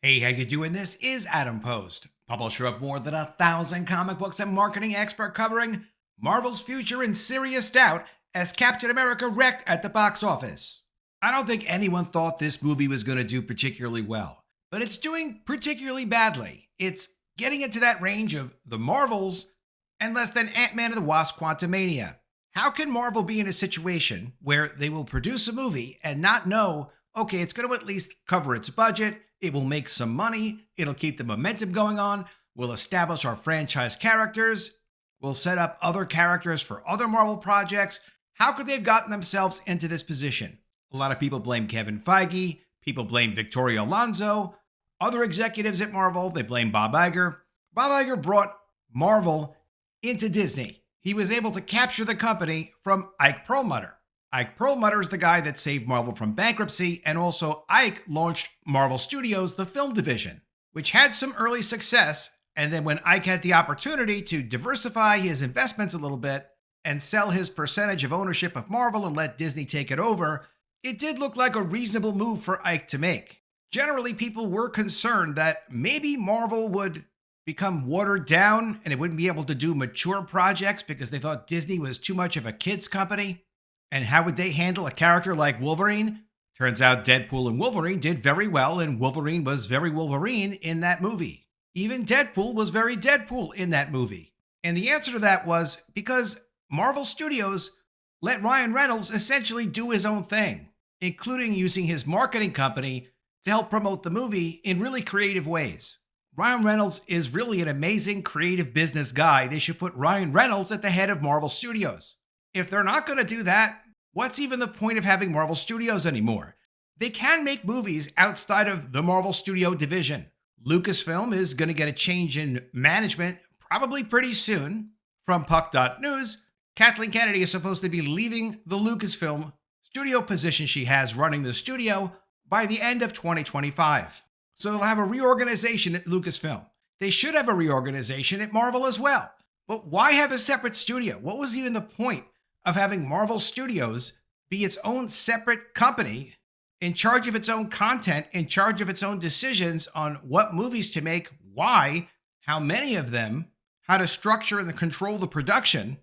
Hey, how you doing? This is Adam Post, publisher of more than 1,000 comic books and marketing expert covering Marvel's future in serious doubt as Captain America wrecked at the box office. I don't think anyone thought this movie was going to do particularly well, but it's doing particularly badly. It's getting into that range of the Marvels and less than Ant-Man and the Wasp: Quantumania. How can Marvel be in a situation where they will produce a movie and not know, okay, it's going to at least cover its budget, it will make some money, it'll keep the momentum going on, we'll establish our franchise characters, we'll set up other characters for other Marvel projects? How could they have gotten themselves into this position? A lot of people blame Kevin Feige, people blame Victoria Alonso, other executives at Marvel, they blame Bob Iger. Bob Iger brought Marvel into Disney. He was able to capture the company from Ike Perlmutter. Ike Perlmutter is the guy that saved Marvel from bankruptcy, and also Ike launched Marvel Studios, the film division, which had some early success. And then when Ike had the opportunity to diversify his investments a little bit and sell his percentage of ownership of Marvel and let Disney take it over, it did look like a reasonable move for Ike to make. Generally, people were concerned that maybe Marvel would become watered down and it wouldn't be able to do mature projects because they thought Disney was too much of a kids company. And how would they handle a character like Wolverine? Turns out Deadpool and Wolverine did very well, and Wolverine was very Wolverine in that movie. Even Deadpool was very Deadpool in that movie. And the answer to that was because Marvel Studios let Ryan Reynolds essentially do his own thing, including using his marketing company to help promote the movie in really creative ways. Ryan Reynolds is really an amazing creative business guy. They should put Ryan Reynolds at the head of Marvel Studios. If they're not going to do that, what's even the point of having Marvel Studios anymore? They can make movies outside of the Marvel Studio division. Lucasfilm is going to get a change in management probably pretty soon. From Puck.News, Kathleen Kennedy is supposed to be leaving the Lucasfilm studio position she has running the studio by the end of 2025. So they'll have a reorganization at Lucasfilm. They should have a reorganization at Marvel as well. But why have a separate studio? What was even the point of having Marvel Studios be its own separate company in charge of its own content, in charge of its own decisions on what movies to make, why, how many of them, how to structure and control the production,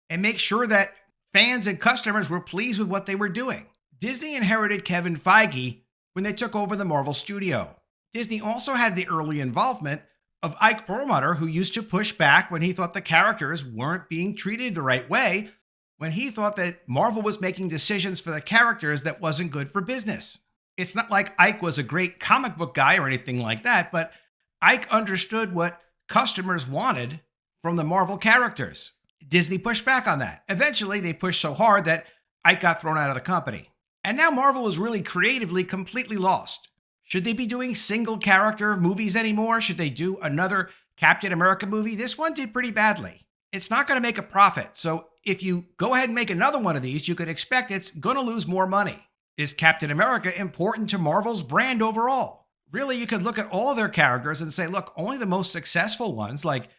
and make sure that fans and customers were pleased with what they were doing? Disney inherited Kevin Feige when they took over the Marvel Studio. Disney also had the early involvement of Ike Perlmutter, who used to push back when he thought the characters weren't being treated the right way, when he thought that Marvel was making decisions for the characters that wasn't good for business. It's not like Ike was a great comic book guy or anything like that, but Ike understood what customers wanted from the Marvel characters. Disney pushed back on that. Eventually, they pushed so hard that Ike got thrown out of the company. And now Marvel is really creatively completely lost. Should they be doing single character movies anymore? Should they do another Captain America movie? This one did pretty badly. It's not going to make a profit. So if you go ahead and make another one of these, you could expect it's going to lose more money. Is Captain America important to Marvel's brand overall? Really, you could look at all of their characters and say, look, only the most successful ones like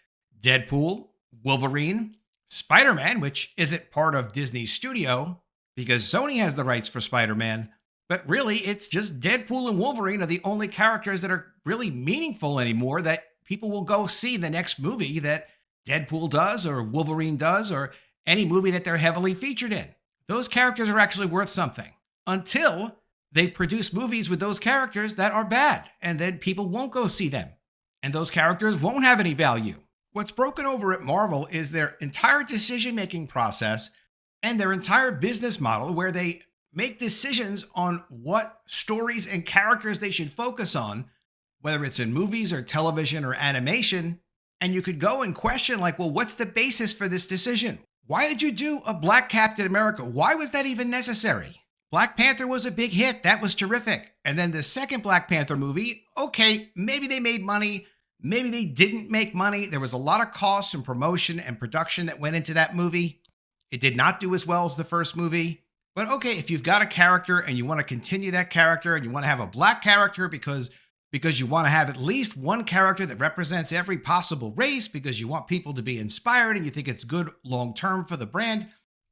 Deadpool, Wolverine, Spider-Man, which isn't part of Disney's studio because Sony has the rights for Spider-Man. But really, it's just Deadpool and Wolverine are the only characters that are really meaningful anymore that people will go see the next movie that Deadpool does or Wolverine does or any movie that they're heavily featured in. Those characters are actually worth something until they produce movies with those characters that are bad, and then people won't go see them. And those characters won't have any value. What's broken over at Marvel is their entire decision-making process and their entire business model where they make decisions on what stories and characters they should focus on, whether it's in movies or television or animation. And you could go and question, like, well, what's the basis for this decision? Why did you do a Black Captain America? Why was that even necessary? Black Panther was a big hit. That was terrific. And then the second Black Panther movie, okay, maybe they made money. Maybe they didn't make money. There was a lot of costs and promotion and production that went into that movie. It did not do as well as the first movie. But okay, if you've got a character and you want to continue that character and you want to have a black character because you want to have at least one character that represents every possible race because you want people to be inspired and you think it's good long-term for the brand,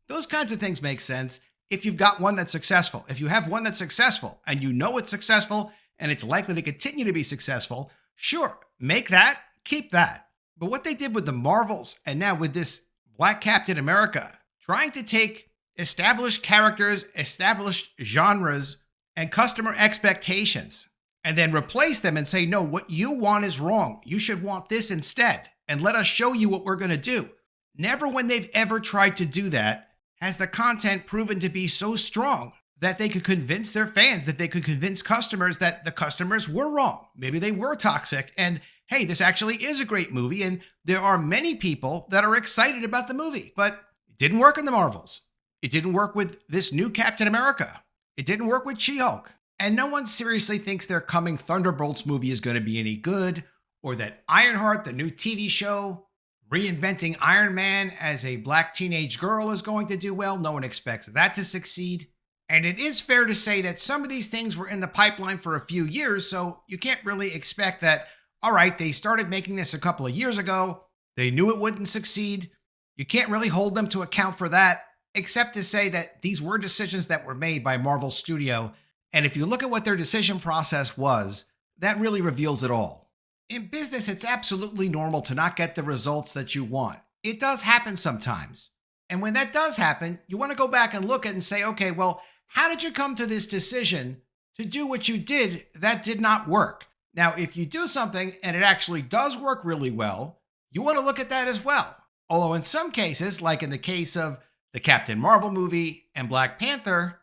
those kinds of things make sense if you've got one that's successful. If you have one that's successful and you know it's successful and it's likely to continue to be successful, sure, make that, keep that. But what they did with the Marvels and now with this Black Captain America, trying to take established characters, established genres, and customer expectations, and then replace them and say, no, what you want is wrong. You should want this instead. And let us show you what we're going to do. Never when they've ever tried to do that has the content proven to be so strong that they could convince their fans, that they could convince customers that the customers were wrong. Maybe they were toxic. And hey, this actually is a great movie. And there are many people that are excited about the movie. But it didn't work in the Marvels. It didn't work with this new Captain America. It didn't work with She-Hulk. And no one seriously thinks their coming Thunderbolts movie is going to be any good, or that Ironheart, the new TV show, reinventing Iron Man as a black teenage girl, is going to do well. No one expects that to succeed. And it is fair to say that some of these things were in the pipeline for a few years, so you can't really expect that, all right, they started making this a couple of years ago. They knew it wouldn't succeed. You can't really hold them to account for that, except to say that these were decisions that were made by Marvel Studio. And if you look at what their decision process was, that really reveals it all. In business, it's absolutely normal to not get the results that you want. It does happen sometimes. And when that does happen, you want to go back and look at it and say, okay, well, how did you come to this decision to do what you did that did not work? Now, if you do something and it actually does work really well, you want to look at that as well. Although in some cases, like in the case of the Captain Marvel movie and Black Panther,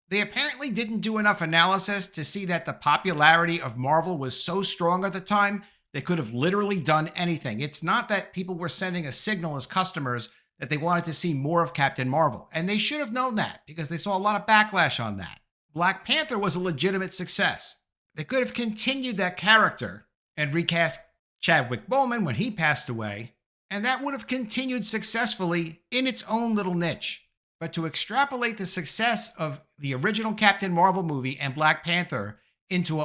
they apparently didn't do enough analysis to see that the popularity of Marvel was so strong at the time, they could have literally done anything. It's not that people were sending a signal as customers that they wanted to see more of Captain Marvel. And they should have known that because they saw a lot of backlash on that. Black Panther was a legitimate success. They could have continued that character and recast Chadwick Boseman when he passed away, and that would have continued successfully in its own little niche. But to extrapolate the success of the original Captain Marvel movie and Black Panther into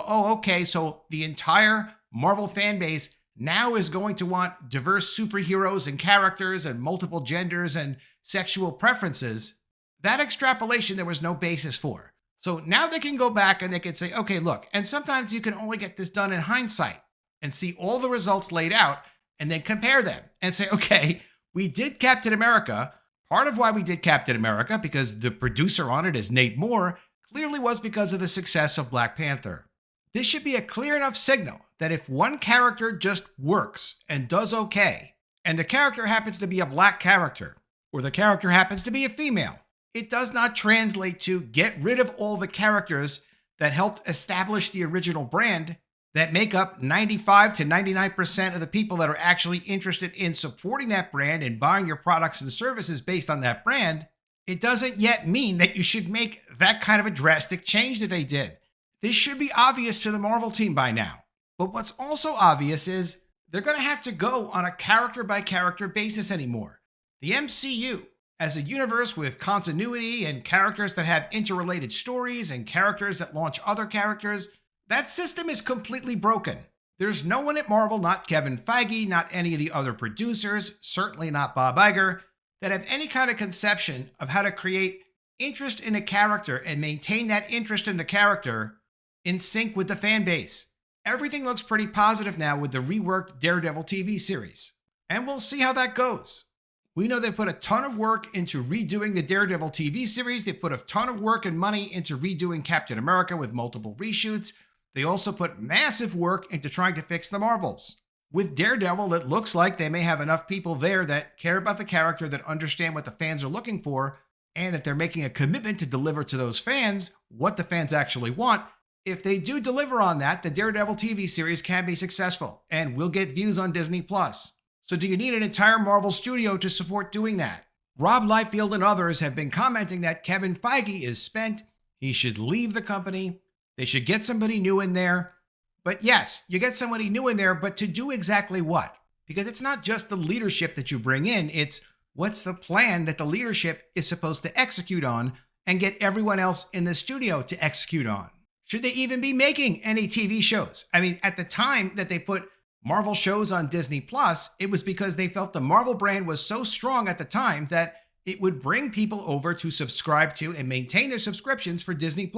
so the entire Marvel fan base now is going to want diverse superheroes and characters and multiple genders and sexual preferences, that extrapolation there was no basis for. So now they can go back and they can say, okay, look, and sometimes you can only get this done in hindsight and see all the results laid out and then compare them and say, okay, we did Captain America. Part of why we did Captain America, because the producer on it is Nate Moore, clearly was because of the success of Black Panther. This should be a clear enough signal that if one character just works and does okay, and the character happens to be a black character, or the character happens to be a female, it does not translate to get rid of all the characters that helped establish the original brand that make up 95 to 99% of the people that are actually interested in supporting that brand and buying your products and services based on that brand. It doesn't yet mean that you should make that kind of a drastic change that they did. This should be obvious to the Marvel team by now. But what's also obvious is they're going to have to go on a character-by-character basis anymore. The MCU, as a universe with continuity and characters that have interrelated stories and characters that launch other characters, that system is completely broken. There's no one at Marvel, not Kevin Feige, not any of the other producers, certainly not Bob Iger, that have any kind of conception of how to create interest in a character and maintain that interest in the character in sync with the fan base. Everything looks pretty positive now with the reworked Daredevil TV series, and we'll see how that goes. We know they put a ton of work into redoing the Daredevil TV series. They put a ton of work and money into redoing Captain America with multiple reshoots. They also put massive work into trying to fix the Marvels. With Daredevil, it looks like they may have enough people there that care about the character, that understand what the fans are looking for, and that they're making a commitment to deliver to those fans what the fans actually want. If they do deliver on that, the Daredevil TV series can be successful and will get views on Disney+. So do you need an entire Marvel studio to support doing that? Rob Liefeld and others have been commenting that Kevin Feige is spent. He should leave the company. They should get somebody new in there. But yes, you get somebody new in there, but to do exactly what? Because it's not just the leadership that you bring in, it's what's the plan that the leadership is supposed to execute on and get everyone else in the studio to execute on. Should they even be making any TV shows? I mean, at the time that they put Marvel shows on Disney+, it was because they felt the Marvel brand was so strong at the time that it would bring people over to subscribe to and maintain their subscriptions for Disney+.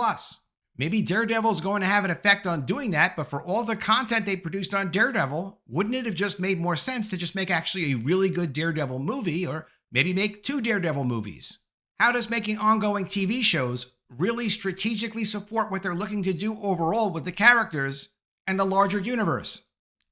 Maybe Daredevil's going to have an effect on doing that, but for all the content they produced on Daredevil, wouldn't it have just made more sense to just make actually a really good Daredevil movie, or maybe make 2 Daredevil movies? How does making ongoing TV shows really strategically support what they're looking to do overall with the characters and the larger universe?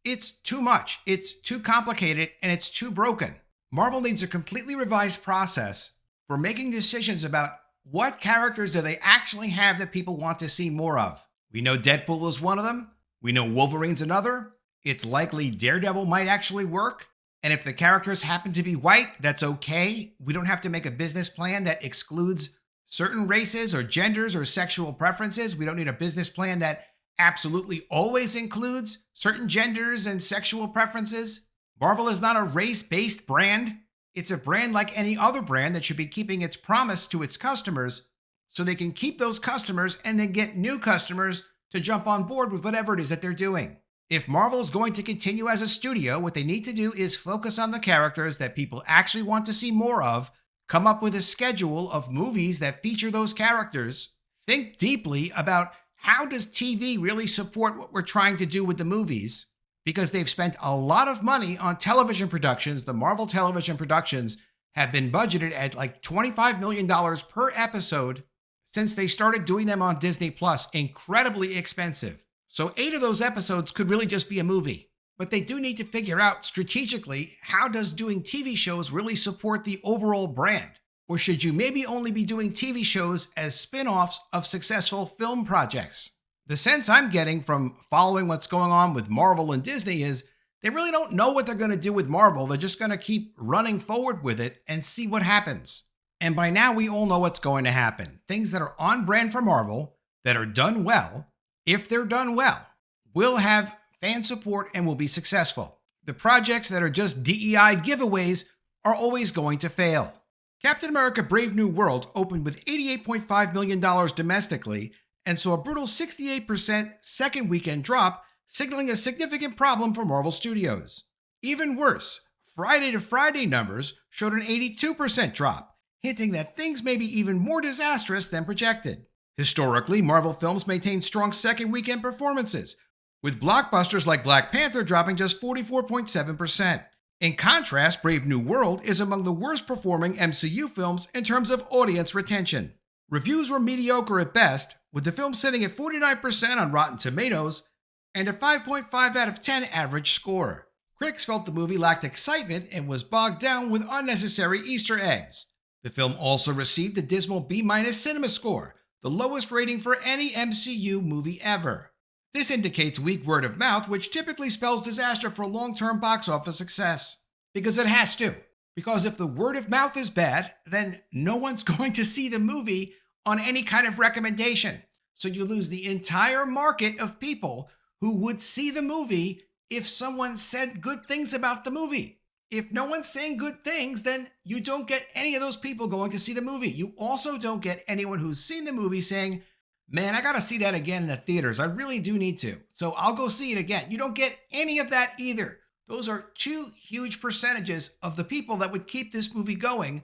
It's too much, it's too complicated, and it's too broken. Marvel needs a completely revised process for making decisions about what characters do they actually have that people want to see more of. We know Deadpool is one of them. We know Wolverine's another. It's likely Daredevil might actually work. And if the characters happen to be white, that's okay. We don't have to make a business plan that excludes certain races or genders or sexual preferences. We don't need a business plan that absolutely always includes certain genders and sexual preferences. Marvel is not a race-based brand. It's a brand like any other brand that should be keeping its promise to its customers so they can keep those customers and then get new customers to jump on board with whatever it is that they're doing. If Marvel is going to continue as a studio, what they need to do is focus on the characters that people actually want to see more of, come up with a schedule of movies that feature those characters, think deeply about how does TV really support what we're trying to do with the movies, because they've spent a lot of money on television productions. The Marvel television productions have been budgeted at like $25 million per episode since they started doing them on Disney Plus. Incredibly expensive. So 8 of those episodes could really just be a movie. But they do need to figure out strategically, how does doing TV shows really support the overall brand? Or should you maybe only be doing TV shows as spin-offs of successful film projects? The sense I'm getting from following what's going on with Marvel and Disney is they really don't know what they're going to do with Marvel. They're just going to keep running forward with it and see what happens. And by now, we all know what's going to happen. Things that are on brand for Marvel, that are done well, if they're done well, will have fan support and will be successful. The projects that are just DEI giveaways are always going to fail. Captain America Brave New World opened with $88.5 million domestically and saw a brutal 68% second weekend drop, signaling a significant problem for Marvel Studios. Even worse, Friday to Friday numbers showed an 82% drop, hinting that things may be even more disastrous than projected. Historically, Marvel films maintain strong second weekend performances, with blockbusters like Black Panther dropping just 44.7%. In contrast, Brave New World is among the worst performing MCU films in terms of audience retention. Reviews were mediocre at best, with the film sitting at 49% on Rotten Tomatoes and a 5.5 out of 10 average score. Critics felt the movie lacked excitement and was bogged down with unnecessary Easter eggs. The film also received a dismal B- cinema score, the lowest rating for any MCU movie ever. This indicates weak word of mouth, which typically spells disaster for long-term box office success. Because it has to. Because if the word of mouth is bad, then no one's going to see the movie on any kind of recommendation. So you lose the entire market of people who would see the movie if someone said good things about the movie. If no one's saying good things, then you don't get any of those people going to see the movie. You also don't get anyone who's seen the movie saying, man, I gotta see that again in the theaters. I really do need to. So I'll go see it again. You don't get any of that either. Those are 2 huge percentages of the people that would keep this movie going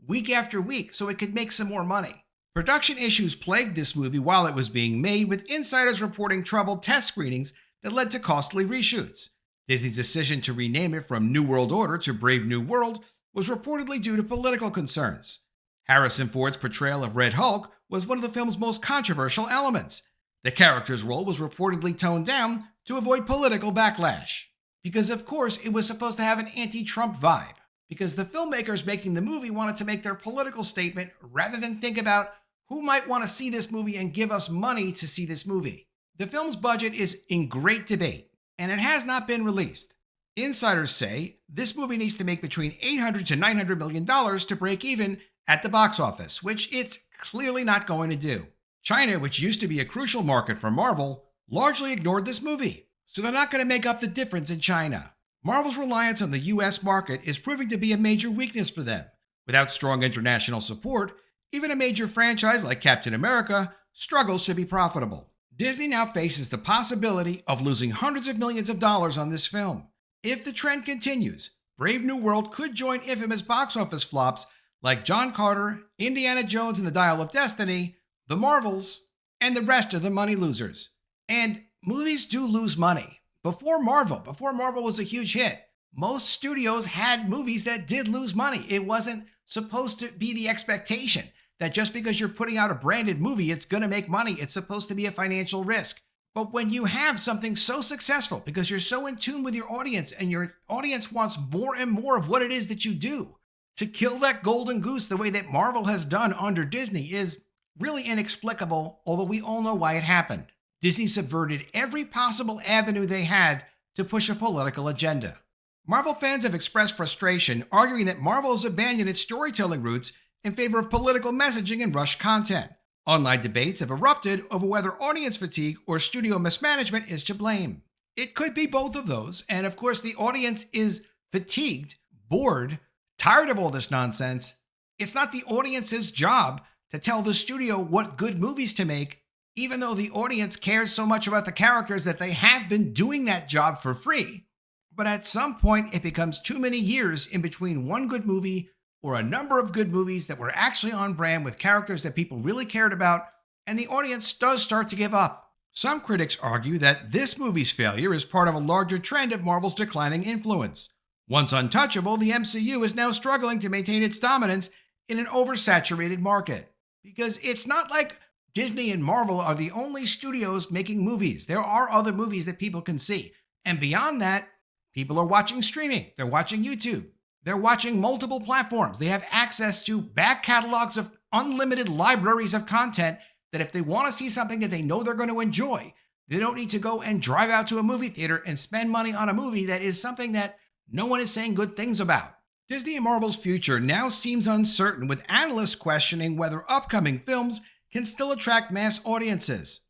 week after week so it could make some more money. Production issues plagued this movie while it was being made, with insiders reporting troubled test screenings that led to costly reshoots. Disney's decision to rename it from New World Order to Brave New World was reportedly due to political concerns. Harrison Ford's portrayal of Red Hulk was one of the film's most controversial elements. The character's role was reportedly toned down to avoid political backlash. Because of course it was supposed to have an anti-Trump vibe. Because the filmmakers making the movie wanted to make their political statement rather than think about who might want to see this movie and give us money to see this movie. The film's budget is in great debate, and it has not been released. Insiders say this movie needs to make between $800 to $900 million to break even at the box office, which it's clearly not going to do. China, which used to be a crucial market for Marvel, largely ignored this movie, so they're not going to make up the difference in China. Marvel's reliance on the US market is proving to be a major weakness for them. Without strong international support, even a major franchise like Captain America struggles to be profitable. Disney now faces the possibility of losing hundreds of millions of dollars on this film. If the trend continues, Brave New World could join infamous box office flops like John Carter, Indiana Jones and the Dial of Destiny, The Marvels, and the rest of the money losers. And movies do lose money. Before Marvel was a huge hit, most studios had movies that did lose money. It wasn't supposed to be the expectation that just because you're putting out a branded movie, it's going to make money. It's supposed to be a financial risk. But when you have something so successful because you're so in tune with your audience and your audience wants more and more of what it is that you do, to kill that golden goose the way that Marvel has done under Disney is really inexplicable, although we all know why it happened. Disney subverted every possible avenue they had to push a political agenda. Marvel fans have expressed frustration, arguing that Marvel has abandoned its storytelling roots in favor of political messaging and rushed content. Online debates have erupted over whether audience fatigue or studio mismanagement is to blame. It could be both of those, and of course the audience is fatigued, bored, tired of all this nonsense. It's not the audience's job to tell the studio what good movies to make, even though the audience cares so much about the characters that they have been doing that job for free. But at some point, it becomes too many years in between one good movie or a number of good movies that were actually on brand with characters that people really cared about, and the audience does start to give up. Some critics argue that this movie's failure is part of a larger trend of Marvel's declining influence. Once untouchable, the MCU is now struggling to maintain its dominance in an oversaturated market. Because it's not like Disney and Marvel are the only studios making movies. There are other movies that people can see. And beyond that, people are watching streaming. They're watching YouTube. They're watching multiple platforms. They have access to back catalogs of unlimited libraries of content that if they want to see something that they know they're going to enjoy, they don't need to go and drive out to a movie theater and spend money on a movie that is something that no one is saying good things about. Disney and Marvel's future now seems uncertain, with analysts questioning whether upcoming films can still attract mass audiences.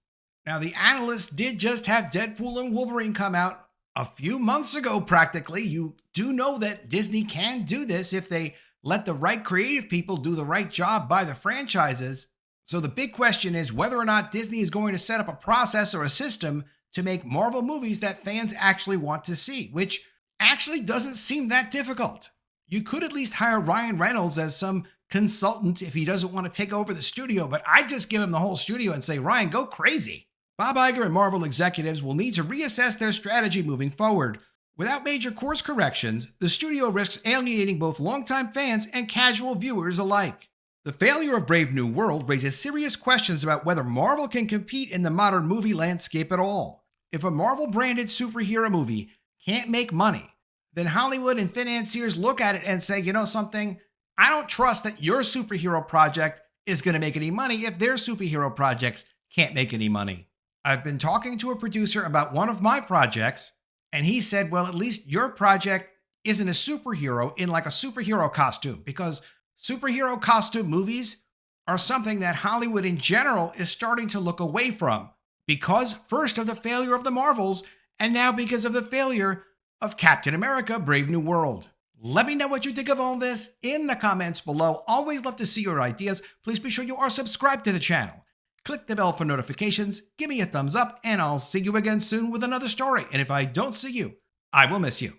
Now, the analysts did just have Deadpool and Wolverine come out a few months ago, practically. You do know that Disney can do this if they let the right creative people do the right job by the franchises. So the big question is whether or not Disney is going to set up a process or a system to make Marvel movies that fans actually want to see, which actually doesn't seem that difficult. You could at least hire Ryan Reynolds as some consultant if he doesn't want to take over the studio, but I'd just give him the whole studio and say, Ryan, go crazy. Bob Iger and Marvel executives will need to reassess their strategy moving forward. Without major course corrections, the studio risks alienating both longtime fans and casual viewers alike. The failure of Brave New World raises serious questions about whether Marvel can compete in the modern movie landscape at all. If a Marvel-branded superhero movie can't make money, then Hollywood and financiers look at it and say, you know something, I don't trust that your superhero project is going to make any money if their superhero projects can't make any money. I've been talking to a producer about one of my projects, and he said, well, at least your project isn't a superhero in like a superhero costume, because superhero costume movies are something that Hollywood in general is starting to look away from, because first of the failure of the Marvels, and now because of the failure of Captain America: Brave New World. Let me know what you think of all this in the comments below. Always love to see your ideas. Please be sure you are subscribed to the channel. Click the bell for notifications, give me a thumbs up, and I'll see you again soon with another story. And if I don't see you, I will miss you.